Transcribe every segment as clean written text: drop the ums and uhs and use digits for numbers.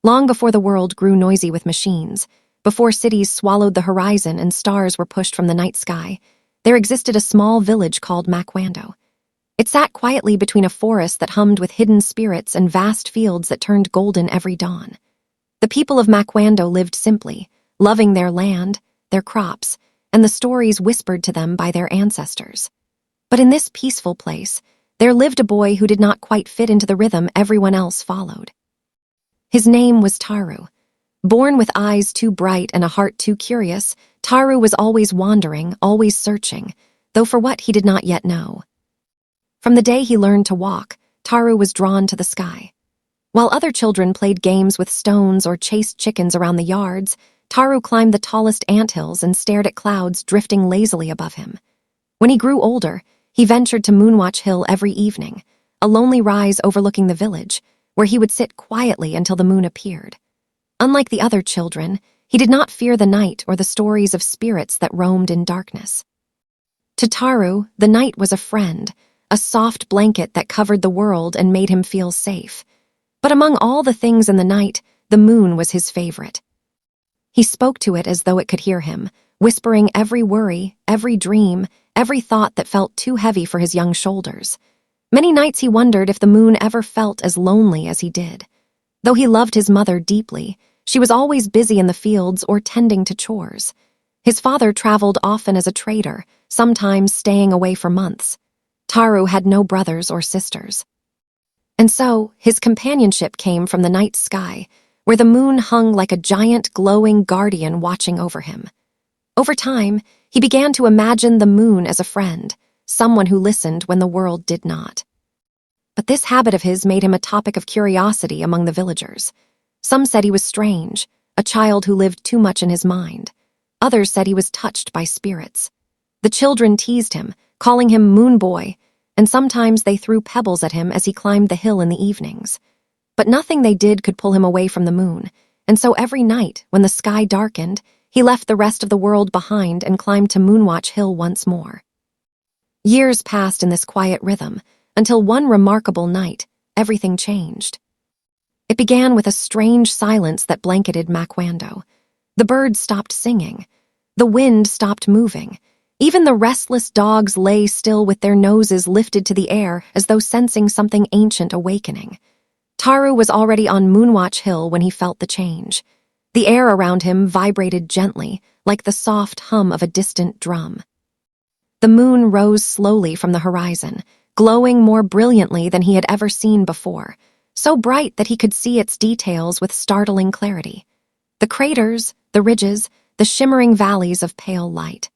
Long before the world grew noisy with machines, before cities swallowed the horizon and stars were pushed from the night sky, there existed a small village called Makwando. It sat quietly between a forest that hummed with hidden spirits and vast fields that turned golden every dawn. The people of Makwando lived simply, loving their land, their crops, and the stories whispered to them by their ancestors. But in this peaceful place, there lived a boy who did not quite fit into the rhythm everyone else followed. His name was Taru. Born with eyes too bright and a heart too curious, Taru was always wandering, always searching, though for what he did not yet know. From the day he learned to walk, Taru was drawn to the sky. While other children played games with stones or chased chickens around the yards, Taru climbed the tallest anthills and stared at clouds drifting lazily above him. When he grew older, he ventured to Moonwatch Hill every evening, a lonely rise overlooking the village, where he would sit quietly until the moon appeared. Unlike the other children, he did not fear the night or the stories of spirits that roamed in darkness. To Taru, the night was a friend, a soft blanket that covered the world and made him feel safe. But among all the things in the night, the moon was his favorite. He spoke to it as though it could hear him, whispering every worry, every dream, every thought that felt too heavy for his young shoulders. Many nights he wondered if the moon ever felt as lonely as he did. Though he loved his mother deeply, she was always busy in the fields or tending to chores. His father traveled often as a trader, sometimes staying away for months. Taru had no brothers or sisters. And so, his companionship came from the night sky, where the moon hung like a giant glowing guardian watching over him. Over time, he began to imagine the moon as a friend, someone who listened when the world did not. But this habit of his made him a topic of curiosity among the villagers. Some said he was strange, a child who lived too much in his mind. Others said he was touched by spirits. The children teased him, calling him Moon Boy, and sometimes they threw pebbles at him as he climbed the hill in the evenings. But nothing they did could pull him away from the moon, and so every night, when the sky darkened, he left the rest of the world behind and climbed to Moonwatch Hill once more. Years passed in this quiet rhythm, until one remarkable night, everything changed. It began with a strange silence that blanketed Makwando. The birds stopped singing. The wind stopped moving. Even the restless dogs lay still with their noses lifted to the air as though sensing something ancient awakening. Taru was already on Moonwatch Hill when he felt the change. The air around him vibrated gently, like the soft hum of a distant drum. The moon rose slowly from the horizon, glowing more brilliantly than he had ever seen before, so bright that he could see its details with startling clarity. The craters, the ridges, the shimmering valleys of pale light.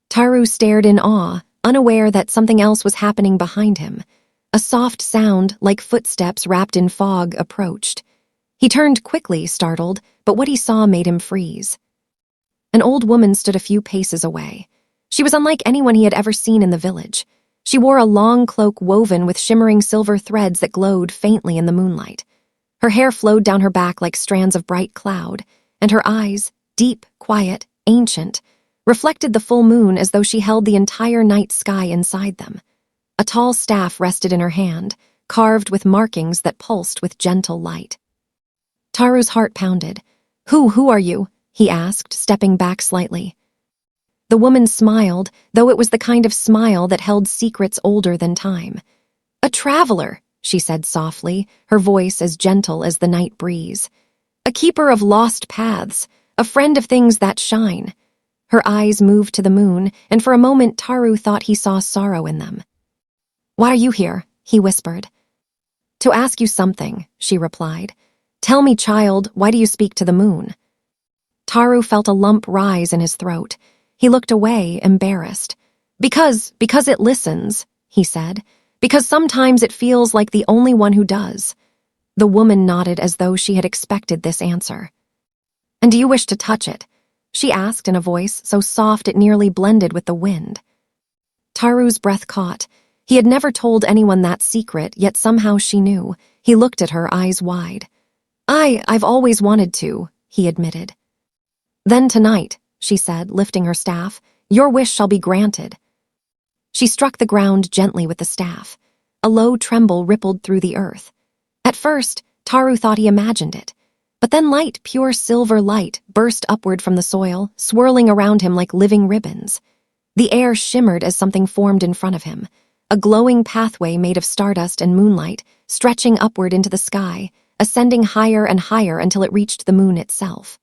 Taru stared in awe, unaware that something else was happening behind him. A soft sound, like footsteps wrapped in fog, approached. He turned quickly, startled, but what he saw made him freeze. An old woman stood a few paces away. She was unlike anyone he had ever seen in the village. She wore a long cloak woven with shimmering silver threads that glowed faintly in the moonlight. Her hair flowed down her back like strands of bright cloud, and her eyes, deep, quiet, ancient, reflected the full moon as though she held the entire night sky inside them. A tall staff rested in her hand, carved with markings that pulsed with gentle light. Taru's heart pounded. Who are you?" he asked, stepping back slightly. The woman smiled, though it was the kind of smile that held secrets older than time. "A traveler," she said softly, her voice as gentle as the night breeze. "A keeper of lost paths, a friend of things that shine." Her eyes moved to the moon, and for a moment Taru thought he saw sorrow in them. "Why are you here?" he whispered. "To ask you something," she replied. "Tell me, child, why do you speak to the moon?" Taru felt a lump rise in his throat. He looked away, embarrassed. Because it listens," he said. "Because sometimes it feels like the only one who does." The woman nodded as though she had expected this answer. "And do you wish to touch it?" she asked in a voice so soft it nearly blended with the wind. Taru's breath caught. He had never told anyone that secret, yet somehow she knew. He looked at her, eyes wide. I've always wanted to," he admitted. "Then tonight," she said, lifting her staff, "your wish shall be granted." She struck the ground gently with the staff. A low tremble rippled through the earth. At first, Taru thought he imagined it. But then light, pure silver light, burst upward from the soil, swirling around him like living ribbons. The air shimmered as something formed in front of him, a glowing pathway made of stardust and moonlight, stretching upward into the sky, ascending higher and higher until it reached the moon itself.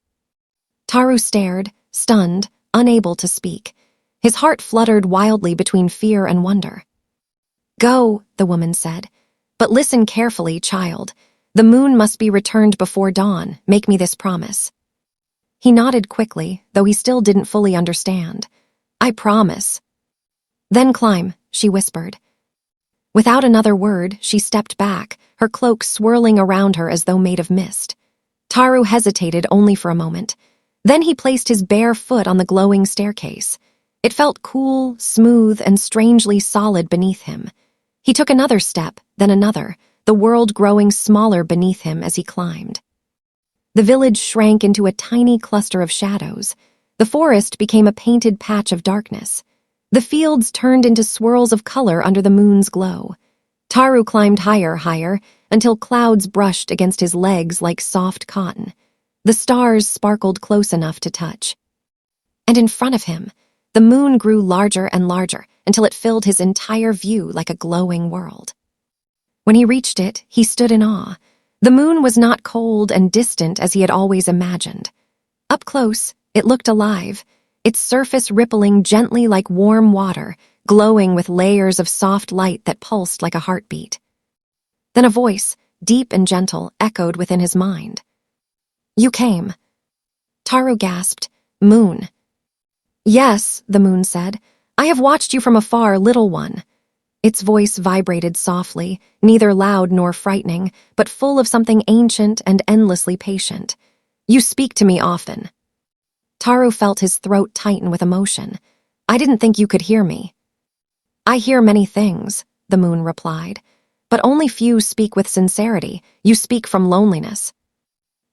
Taru stared, stunned, unable to speak. His heart fluttered wildly between fear and wonder. "Go," the woman said. "But listen carefully, child. The moon must be returned before dawn. Make me this promise." He nodded quickly, though he still didn't fully understand. "I promise." "Then climb," she whispered. Without another word, she stepped back, her cloak swirling around her as though made of mist. Taru hesitated only for a moment. Then he placed his bare foot on the glowing staircase. It felt cool, smooth, and strangely solid beneath him. He took another step, then another, the world growing smaller beneath him as he climbed. The village shrank into a tiny cluster of shadows. The forest became a painted patch of darkness. The fields turned into swirls of color under the moon's glow. Taru climbed higher, until clouds brushed against his legs like soft cotton. The stars sparkled close enough to touch. And in front of him, the moon grew larger and larger until it filled his entire view like a glowing world. When he reached it, he stood in awe. The moon was not cold and distant as he had always imagined. Up close, it looked alive, its surface rippling gently like warm water, glowing with layers of soft light that pulsed like a heartbeat. Then a voice, deep and gentle, echoed within his mind. "You came." Taru gasped. "Moon." "Yes," the moon said. "I have watched you from afar, little one." Its voice vibrated softly, neither loud nor frightening, but full of something ancient and endlessly patient. "You speak to me often." Taru felt his throat tighten with emotion. "I didn't think you could hear me." "I hear many things," the moon replied, "but only few speak with sincerity. You speak from loneliness."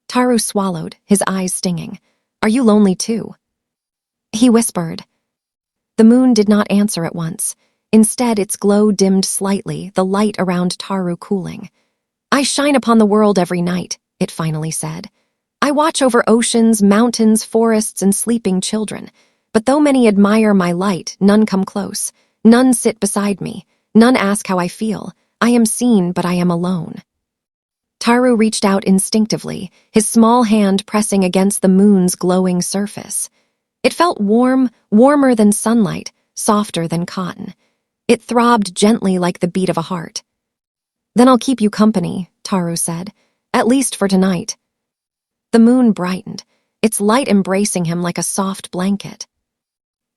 Taru swallowed, his eyes stinging. "Are you lonely too?" He whispered. The moon did not answer at once. Instead, its glow dimmed slightly, the light around Taru cooling. "I shine upon the world every night," it finally said. "I watch over oceans, mountains, forests, and sleeping children. But though many admire my light, none come close. None sit beside me. None ask how I feel. I am seen, but I am alone." Taru reached out instinctively, his small hand pressing against the moon's glowing surface. It felt warm, warmer than sunlight, softer than cotton. It throbbed gently like the beat of a heart. "Then I'll keep you company," Taru said, "at least for tonight." The moon brightened, its light embracing him like a soft blanket.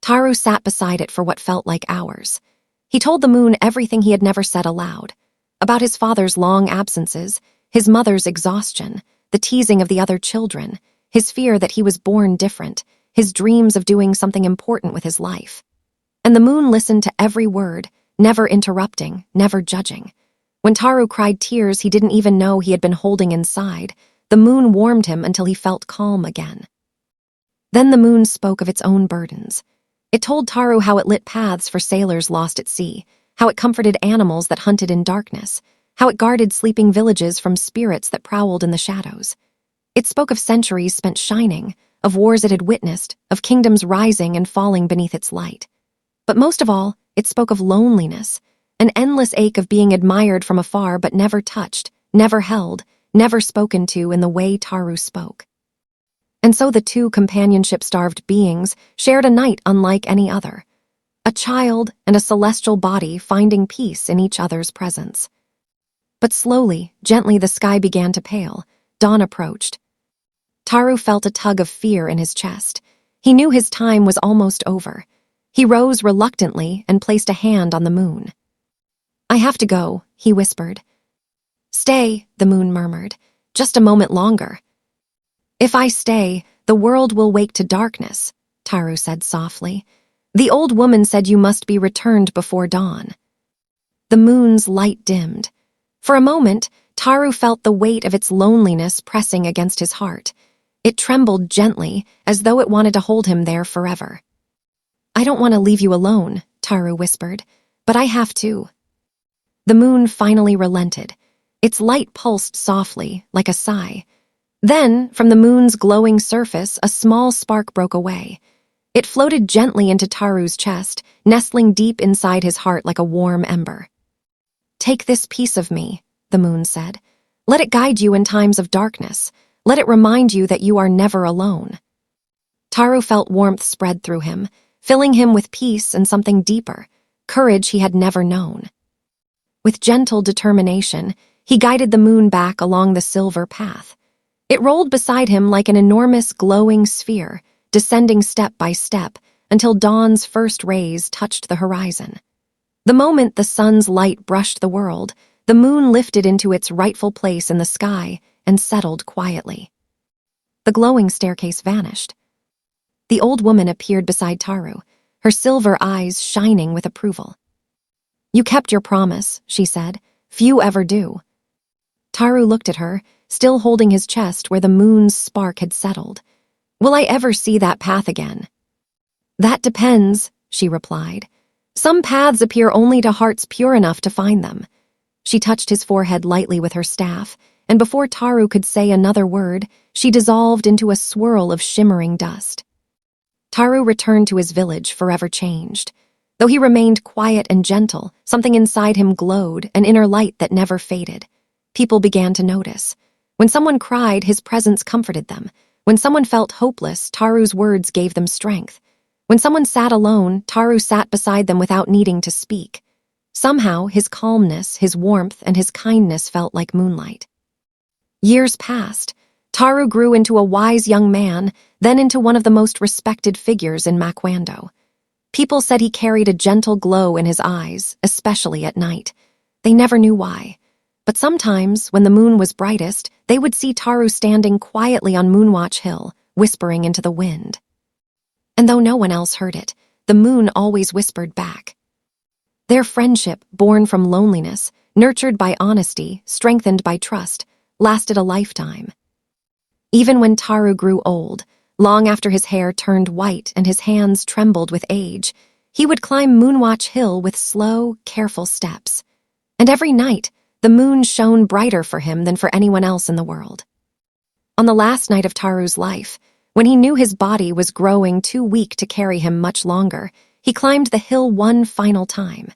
Taru sat beside it for what felt like hours. He told the moon everything he had never said aloud, about his father's long absences, his mother's exhaustion, the teasing of the other children, his fear that he was born different, his dreams of doing something important with his life. And the moon listened to every word, never interrupting, never judging. When Taru cried tears he didn't even know he had been holding inside, the moon warmed him until he felt calm again. Then the moon spoke of its own burdens. It told Taru how it lit paths for sailors lost at sea, how it comforted animals that hunted in darkness, how it guarded sleeping villages from spirits that prowled in the shadows. It spoke of centuries spent shining, of wars it had witnessed, of kingdoms rising and falling beneath its light. But most of all, it spoke of loneliness, an endless ache of being admired from afar but never touched, never held, never spoken to in the way Taru spoke. And so the two companionship-starved beings shared a night unlike any other. A child and a celestial body finding peace in each other's presence. But slowly, gently the sky began to pale. Dawn approached. Taru felt a tug of fear in his chest. He knew his time was almost over. He rose reluctantly and placed a hand on the moon. "I have to go," he whispered. "Stay," the moon murmured. "Just a moment longer." "If I stay, the world will wake to darkness," Taru said softly. "The old woman said you must be returned before dawn." The moon's light dimmed. For a moment, Taru felt the weight of its loneliness pressing against his heart. It trembled gently, as though it wanted to hold him there forever. "I don't want to leave you alone," Taru whispered, "but I have to." The moon finally relented. Its light pulsed softly, like a sigh. Then, from the moon's glowing surface, a small spark broke away. It floated gently into Taru's chest, nestling deep inside his heart like a warm ember. "Take this piece of me," the moon said. "Let it guide you in times of darkness. Let it remind you that you are never alone." Taru felt warmth spread through him, filling him with peace and something deeper, courage he had never known. With gentle determination, he guided the moon back along the silver path. It rolled beside him like an enormous glowing sphere, descending step by step until dawn's first rays touched the horizon. The moment the sun's light brushed the world, the moon lifted into its rightful place in the sky and settled quietly. The glowing staircase vanished. The old woman appeared beside Taru, her silver eyes shining with approval. "You kept your promise," she said. "Few ever do." Taru looked at her, still holding his chest where the moon's spark had settled. "Will I ever see that path again?" "That depends," she replied. "Some paths appear only to hearts pure enough to find them." She touched his forehead lightly with her staff, and before Taru could say another word, she dissolved into a swirl of shimmering dust. Taru returned to his village forever changed. Though he remained quiet and gentle, something inside him glowed, an inner light that never faded. People began to notice. When someone cried, his presence comforted them. When someone felt hopeless, Taru's words gave them strength. When someone sat alone, Taru sat beside them without needing to speak. Somehow, his calmness, his warmth, and his kindness felt like moonlight. Years passed. Taru grew into a wise young man, then into one of the most respected figures in Makwando. People said he carried a gentle glow in his eyes, especially at night. They never knew why. But sometimes, when the moon was brightest, they would see Taru standing quietly on Moonwatch Hill, whispering into the wind. And though no one else heard it, the moon always whispered back. Their friendship, born from loneliness, nurtured by honesty, strengthened by trust, lasted a lifetime. Even when Taru grew old, long after his hair turned white and his hands trembled with age, he would climb Moonwatch Hill with slow, careful steps. And every night, the moon shone brighter for him than for anyone else in the world. On the last night of Taru's life, when he knew his body was growing too weak to carry him much longer, he climbed the hill one final time.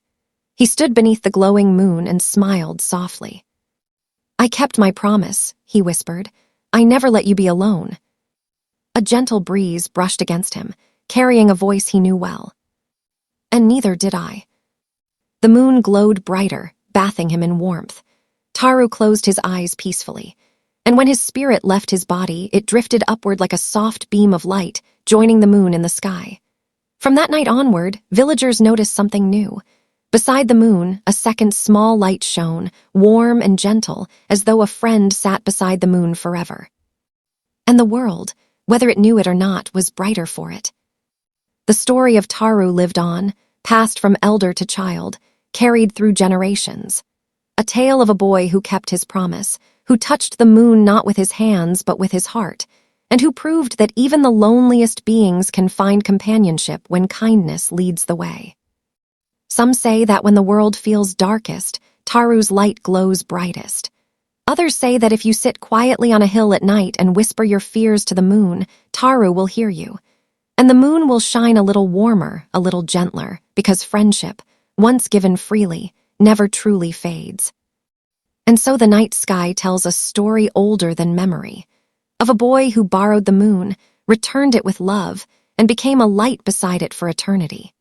He stood beneath the glowing moon and smiled softly. "I kept my promise," he whispered. "I never let you be alone." A gentle breeze brushed against him, carrying a voice he knew well. "And neither did I." The moon glowed brighter, bathing him in warmth. Taru closed his eyes peacefully, and when his spirit left his body, it drifted upward like a soft beam of light, joining the moon in the sky. From that night onward, villagers noticed something new. Beside the moon, a second small light shone, warm and gentle, as though a friend sat beside the moon forever. And the world, whether it knew it or not, was brighter for it. The story of Taru lived on, passed from elder to child, carried through generations. A tale of a boy who kept his promise, who touched the moon not with his hands but with his heart, and who proved that even the loneliest beings can find companionship when kindness leads the way. Some say that when the world feels darkest, Taru's light glows brightest. Others say that if you sit quietly on a hill at night and whisper your fears to the moon, Taru will hear you. And the moon will shine a little warmer, a little gentler, because friendship, once given freely, never truly fades. And so the night sky tells a story older than memory, of a boy who borrowed the moon, returned it with love, and became a light beside it for eternity.